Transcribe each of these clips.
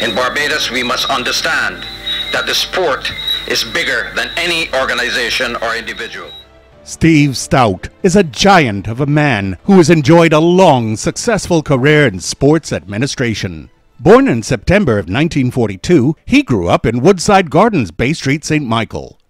In Barbados, we must understand that the sport is bigger than any organization or individual. Steve Stoute is a giant of a man who has enjoyed a long, successful career in sports administration. Born in September of 1942, he grew up in Woodside Gardens, Bay Street, St. Michael.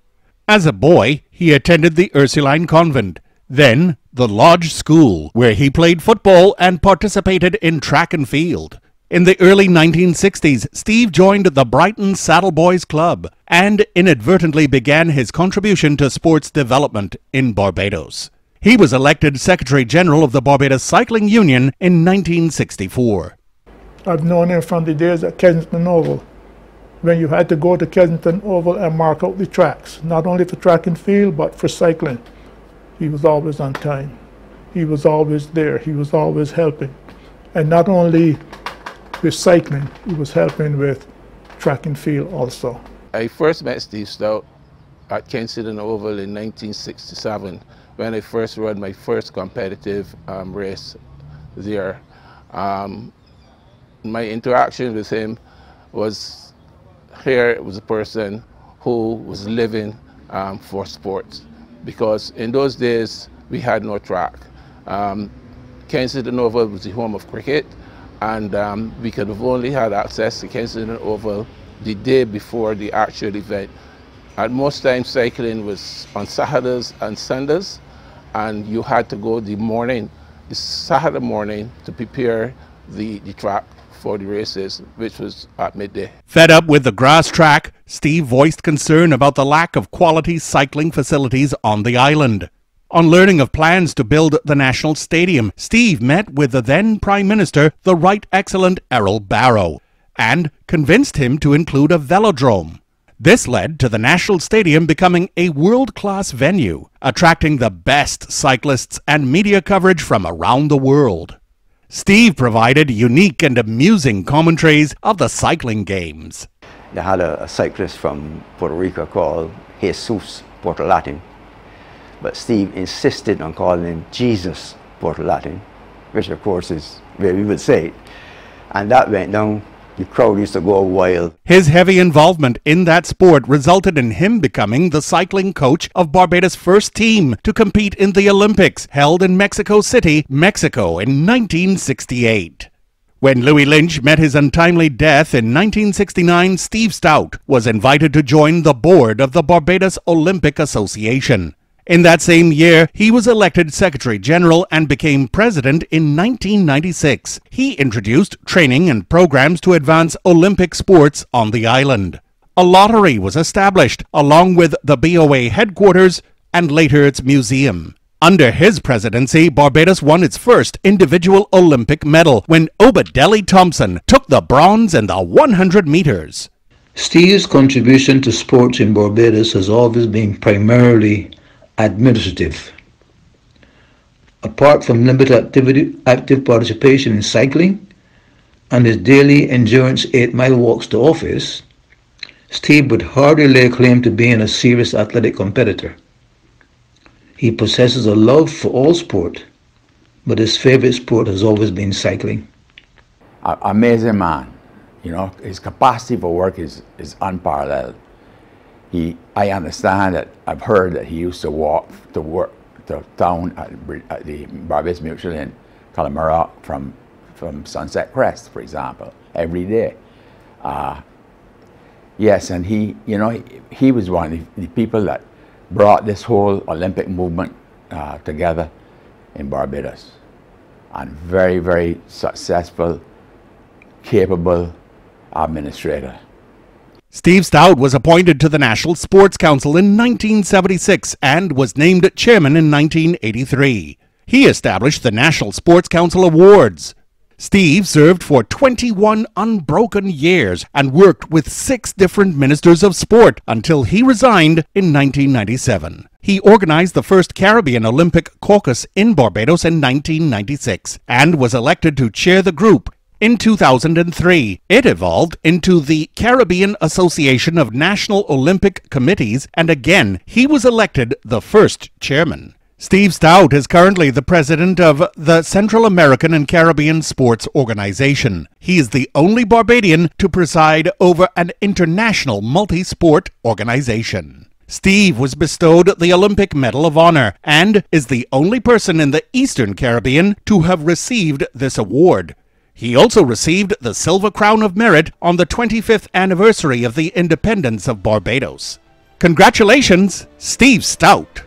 As a boy, he attended the Ursuline Convent, then the Lodge School, where he played football and participated in track and field. In the early 1960s, Steve joined the Brighton Saddle Boys Club and inadvertently began his contribution to sports development in Barbados. He was elected Secretary General of the Barbados Cycling Union in 1964. I've known him from the days at Kensington Oval, when you had to go to Kensington Oval and mark out the tracks, not only for track and field, but for cycling. He was always on time. He was always there. He was always helping. And not only with cycling, he was helping with track and field also. I first met Steve Stoute at Kensington Oval in 1967 when I first ran my first competitive race there. My interaction with him was, here was a person who was living for sports, because in those days we had no track. Kensington Oval was the home of cricket, and we could have only had access to Kensington Oval the day before the actual event. At most times cycling was on Saturdays and Sundays, and you had to go the Saturday morning to prepare the track for the races, which was at midday. Fed up with the grass track, Steve voiced concern about the lack of quality cycling facilities on the island. On learning of plans to build the National Stadium, Steve met with the then Prime Minister, the Right Excellent Errol Barrow, and convinced him to include a velodrome. This led to the National Stadium becoming a world-class venue, attracting the best cyclists and media coverage from around the world. Steve provided unique and amusing commentaries of the cycling games. They had a cyclist from Puerto Rico called Jesus Portolatin, but Steve insisted on calling him Jesus Portolatin, which of course is where we would say it. And that went down. The crowd used to go wild. His heavy involvement in that sport resulted in him becoming the cycling coach of Barbados' first team to compete in the Olympics held in Mexico City, Mexico in 1968. When Louis Lynch met his untimely death in 1969, Steve Stoute was invited to join the board of the Barbados Olympic Association. In that same year, he was elected Secretary General and became President in 1996. He introduced training and programs to advance Olympic sports on the island. A lottery was established, along with the BOA headquarters and later its museum. Under his presidency, Barbados won its first individual Olympic medal when Obadeli Thompson took the bronze in the 100 meters. Steve's contribution to sports in Barbados has always been primarily administrative. Apart from limited active participation in cycling and his daily endurance 8-mile walks to office, Steve would hardly lay claim to being a serious athletic competitor. He possesses a love for all sport, but his favorite sport has always been cycling. Amazing man. You know, his capacity for work is unparalleled. I understand that I've heard that he used to walk to work to town at the Barbados Mutual in Calamara from Sunset Crest, for example, every day. Yes, and he was one of the people that brought this whole Olympic movement together in Barbados, and very, very successful, capable administrator. Steve Stoute was appointed to the National Sports Council in 1976 and was named chairman in 1983. He established the National Sports Council Awards. Steve served for 21 unbroken years and worked with 6 different ministers of sport until he resigned in 1997. He organized the first Caribbean Olympic caucus in Barbados in 1996 and was elected to chair the group. In 2003, it evolved into the Caribbean Association of National Olympic Committees, and again, he was elected the first chairman. Steve Stoute is currently the president of the Central American and Caribbean Sports Organization. He is the only Barbadian to preside over an international multi-sport organization. Steve was bestowed the Olympic Medal of Honor and is the only person in the Eastern Caribbean to have received this award. He also received the Silver Crown of Merit on the 25th anniversary of the independence of Barbados. Congratulations, Steve Stoute!